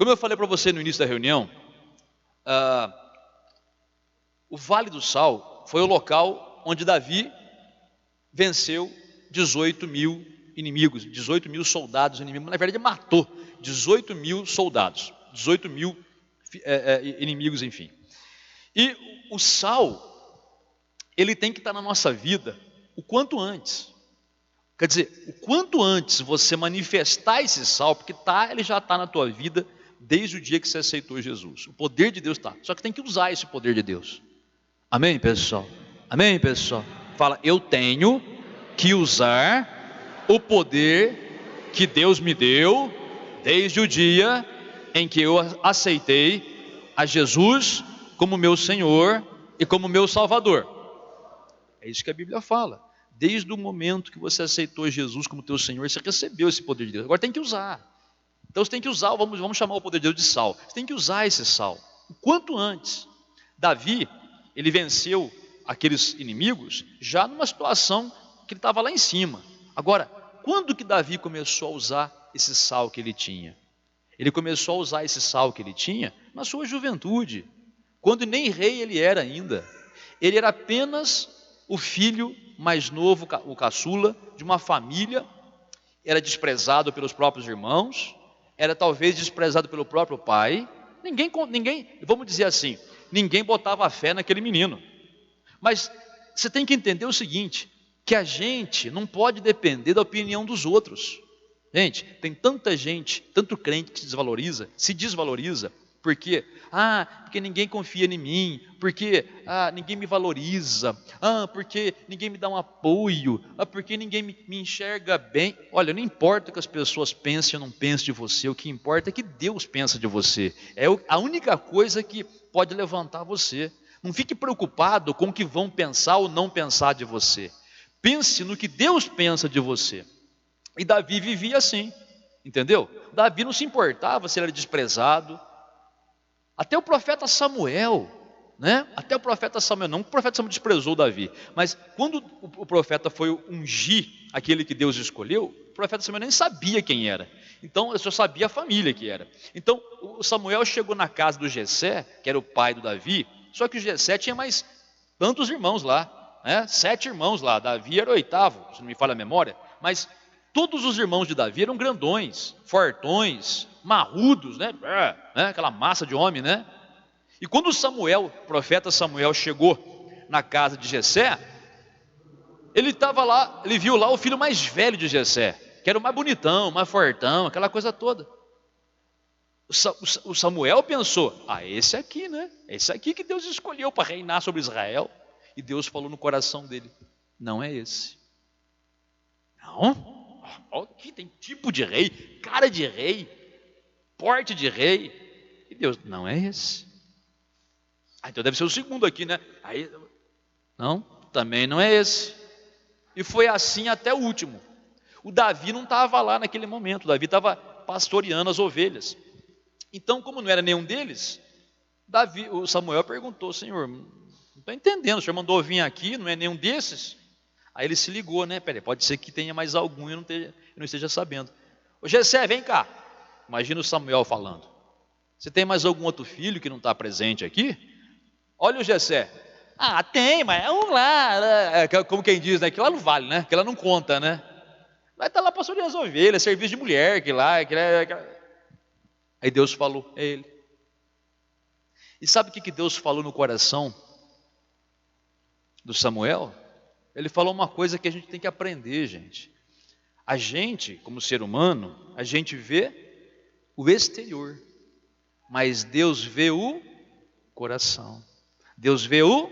Como eu falei para você no início da reunião, o Vale do Sal foi o local onde Davi venceu 18 mil inimigos, 18 mil soldados inimigos. Na verdade, ele matou 18 mil soldados, 18 mil inimigos, enfim. E o sal, ele tem que estar na nossa vida o quanto antes. Quer dizer, o quanto antes você manifestar esse sal, porque ele já está na tua vida desde o dia que você aceitou Jesus. O poder de Deus está. Só que tem que usar esse poder de Deus. Amém, pessoal? Amém, pessoal? Fala, eu tenho que usar o poder que Deus me deu desde o dia em que eu aceitei a Jesus como meu Senhor e como meu Salvador. É isso que a Bíblia fala. Desde o momento que você aceitou Jesus como teu Senhor, você recebeu esse poder de Deus. Agora tem que usar. Então você tem que usar, vamos chamar o poder de Deus de sal. Você tem que usar esse sal o quanto antes. Davi, ele venceu aqueles inimigos já numa situação que ele estava lá em cima. Agora, quando que Davi começou a usar esse sal que ele tinha? Ele começou a usar esse sal que ele tinha na sua juventude, quando nem rei ele era ainda. Ele era apenas o filho mais novo, o caçula, de uma família, era desprezado pelos próprios irmãos, era talvez desprezado pelo próprio pai. Ninguém, vamos dizer assim, ninguém botava fé naquele menino. Mas você tem que entender o seguinte, que a gente não pode depender da opinião dos outros. Gente, tem tanta gente, tanto crente que se desvaloriza, porque ninguém confia em mim, porque ninguém me valoriza, porque ninguém me dá um apoio, porque ninguém me enxerga bem. Olha, não importa o que as pessoas pensem ou não pensem de você, o que importa é que Deus pensa de você. É a única coisa que pode levantar você. Não fique preocupado com o que vão pensar ou não pensar de você. Pense no que Deus pensa de você. E Davi vivia assim, entendeu? Davi não se importava se ele era desprezado. Até o profeta Samuel, né? Até o profeta Samuel, não que o profeta Samuel desprezou Davi, mas quando o profeta foi ungir aquele que Deus escolheu, o profeta Samuel nem sabia quem era. Então, eu só sabia a família que era. Então, o Samuel chegou na casa do Jessé, que era o pai do Davi, só que o Jessé tinha mais tantos irmãos lá, né? 7 irmãos lá, Davi era o 8º, se não me falha a memória, mas todos os irmãos de Davi eram grandões, fortões, marrudos, né? Aquela massa de homem, né? E quando o profeta Samuel chegou na casa de Jessé, ele estava lá, ele viu lá o filho mais velho de Jessé, que era o mais bonitão, mais fortão, aquela coisa toda. O Samuel pensou, esse aqui, né? Esse aqui que Deus escolheu para reinar sobre Israel. E Deus falou no coração dele, não é esse. Não? Aqui tem tipo de rei, cara de rei, porte de rei. E Deus, não é esse. Então deve ser o segundo aqui, né? Não, também não é esse. E foi assim até o último. O Davi não estava lá naquele momento, o Davi estava pastoreando as ovelhas. Então, como não era nenhum deles, o Samuel perguntou, Senhor, não estou entendendo, o Senhor mandou vir aqui, não é nenhum desses? Aí ele se ligou, né? Peraí, pode ser que tenha mais algum e eu não esteja sabendo. Ô Jessé, vem cá. Imagina o Samuel falando. Você tem mais algum outro filho que não está presente aqui? Olha o Jessé. Tem, mas é um lá. Como quem diz, né? Que lá não vale, né? Que lá não conta, né? Vai estar lá pastoreando as ovelhas, serviço de mulher, Aí Deus falou, é ele. E sabe o que Deus falou no coração do Samuel? Ele falou uma coisa que a gente tem que aprender, gente. A gente, como ser humano, a gente vê o exterior, mas Deus vê o coração. Deus vê o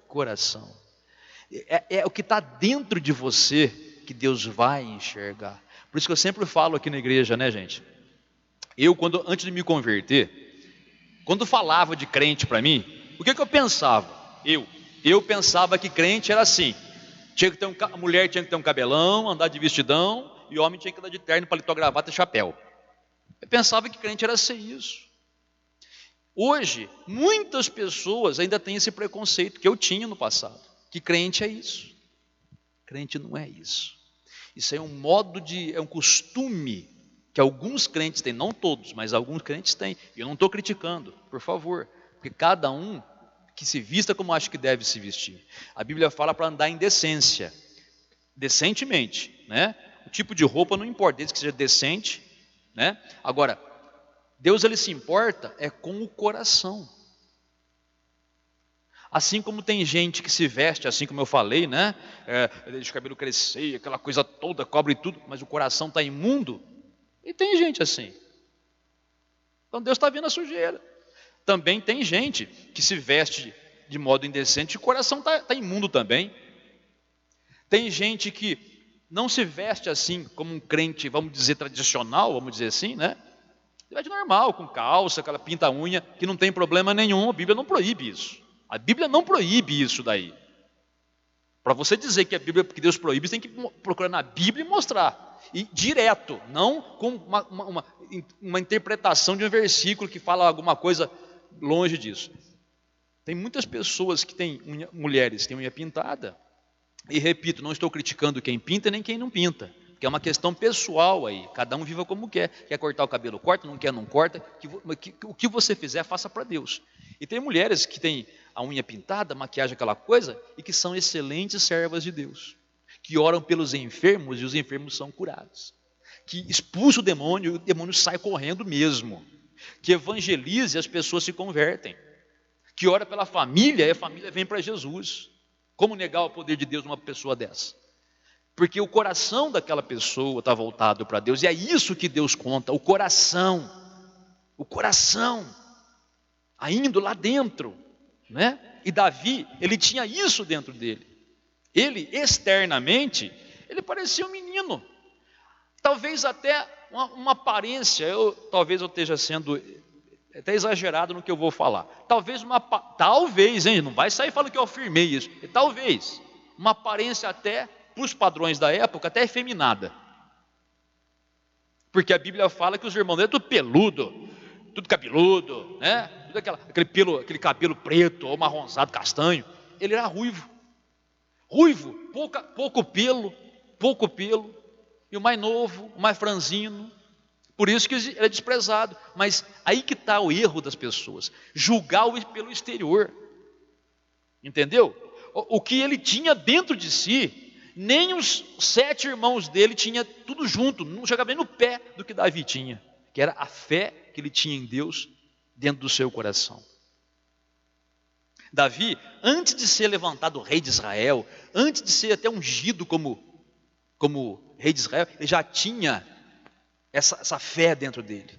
coração. É o que está dentro de você que Deus vai enxergar. Por isso que eu sempre falo aqui na igreja, né, gente? Antes de me converter, quando falava de crente para mim, o que eu pensava? Eu pensava que crente era assim, a mulher tinha que ter um cabelão, andar de vestidão, e o homem tinha que andar de terno, paletó, gravata e chapéu. Eu pensava que crente era ser isso. Hoje, muitas pessoas ainda têm esse preconceito que eu tinha no passado, que crente é isso. Crente não é isso. Isso é um costume que alguns crentes têm, não todos, mas alguns crentes têm. E eu não estou criticando, por favor, porque cada um que se vista como acha que deve se vestir. A Bíblia fala para andar em decência, decentemente, né? O tipo de roupa não importa, desde que seja decente, né? Agora, Deus ele se importa é com o coração. Assim como tem gente que se veste, assim como eu falei, né? Deixa o cabelo crescer, aquela coisa toda, cobre tudo, mas o coração está imundo. E tem gente assim. Então Deus está vendo a sujeira. Também tem gente que se veste de modo indecente e o coração está imundo também. Tem gente que não se veste assim como um crente, vamos dizer, tradicional, vamos dizer assim, né? Se veste normal, com calça, aquela pinta unha, que não tem problema nenhum, a Bíblia não proíbe isso. A Bíblia não proíbe isso daí. Para você dizer que a Bíblia, que Deus proíbe, você tem que procurar na Bíblia e mostrar. E direto, não com uma interpretação de um versículo que fala alguma coisa longe disso. Tem muitas pessoas que têm mulheres que têm unha pintada. E repito, não estou criticando quem pinta nem quem não pinta. Porque é uma questão pessoal aí. Cada um viva como quer. Quer cortar o cabelo, corta. Não quer, não corta. O que você fizer, faça para Deus. E tem mulheres que têm a unha pintada, maquiagem, aquela coisa, e que são excelentes servas de Deus. Que oram pelos enfermos e os enfermos são curados. Que expulsa o demônio sai correndo mesmo. Que evangeliza e as pessoas se convertem. Que ora pela família e a família vem para Jesus. Como negar o poder de Deus numa pessoa dessa? Porque o coração daquela pessoa está voltado para Deus. E é isso que Deus conta, o coração. O coração. Indo lá dentro, né? E Davi, ele tinha isso dentro dele. Ele, externamente, ele parecia um menino. Talvez até uma aparência, talvez eu esteja sendo até exagerado no que eu vou falar. Talvez, hein, não vai sair falando que eu afirmei isso. Talvez, uma aparência até, para os padrões da época, até efeminada. Porque a Bíblia fala que os irmãos dele tudo peludo, tudo cabeludo, né? Tudo aquele cabelo preto ou marronzado, castanho. Ele era ruivo, pouco pelo, e o mais novo, o mais franzino. Por isso que ele é desprezado. Mas aí que está o erro das pessoas, julgar pelo exterior. Entendeu? O que ele tinha dentro de si, nem os 7 irmãos dele tinha tudo junto, não chegava nem no pé do que Davi tinha, que era a fé que ele tinha em Deus dentro do seu coração. Davi, antes de ser levantado rei de Israel, antes de ser até ungido como rei de Israel, ele já tinha essa fé dentro dele.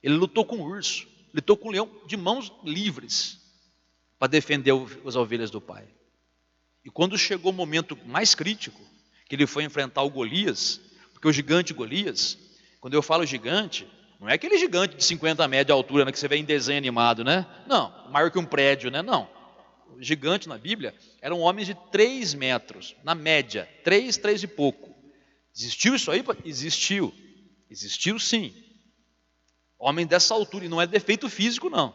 Ele lutou com o urso, lutou com o leão de mãos livres para defender as ovelhas do pai. E quando chegou o momento mais crítico, que ele foi enfrentar o Golias, porque o gigante Golias, quando eu falo gigante, não é aquele gigante de 50 metros de altura, né, que você vê em desenho animado, né? Não, maior que um prédio, né? Não. O gigante na Bíblia eram homens de 3 metros, na média, 3 e pouco. Existiu isso aí? Existiu. Existiu sim. Homem dessa altura, e não é defeito físico não.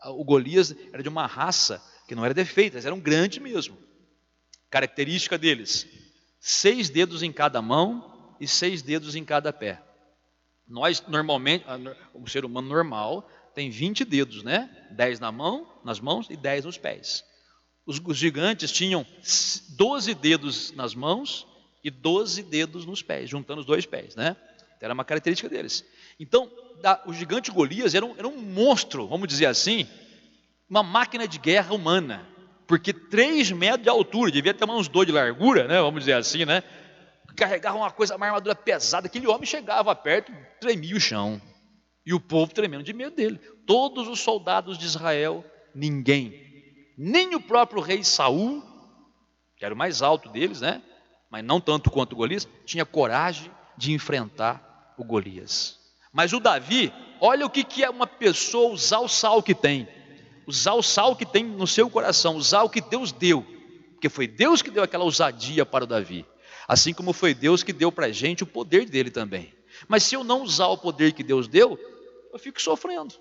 O Golias era de uma raça que não era defeito, eles eram grandes mesmo. Característica deles, 6 dedos em cada mão e 6 dedos em cada pé. Nós normalmente, o ser humano normal tem 20 dedos, né? 10 nas mãos e 10 nos pés. Os gigantes tinham 12 dedos nas mãos e 12 dedos nos pés, juntando os 2 pés, né? Então, era uma característica deles. Então, o gigante Golias era um monstro, vamos dizer assim, uma máquina de guerra humana, porque 3 metros de altura, devia ter uns 2 de largura, né? Vamos dizer assim, né? Carregava uma armadura pesada, aquele homem chegava perto, tremia o chão, e o povo tremendo de medo dele. Todos os soldados de Israel, ninguém, nem o próprio rei Saul, que era o mais alto deles, né? Mas não tanto quanto o Golias, tinha coragem de enfrentar o Golias. Mas o Davi, olha o que é uma pessoa usar o sal que tem, usar o sal que tem no seu coração, usar o que Deus deu, porque foi Deus que deu aquela ousadia para o Davi. Assim como foi Deus que deu para a gente o poder dele também. Mas se eu não usar o poder que Deus deu, eu fico sofrendo.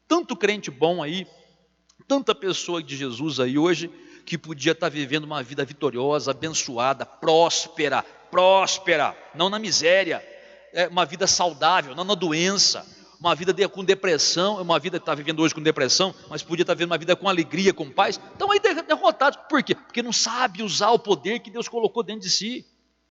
Tanto crente bom aí, tanta pessoa de Jesus aí hoje, que podia estar vivendo uma vida vitoriosa, abençoada, próspera, não na miséria, uma vida saudável, não na doença, uma vida com depressão, uma vida que está vivendo hoje com depressão, mas podia estar vivendo uma vida com alegria, com paz. Estão aí derrotados. Por quê? Porque não sabe usar o poder que Deus colocou dentro de si.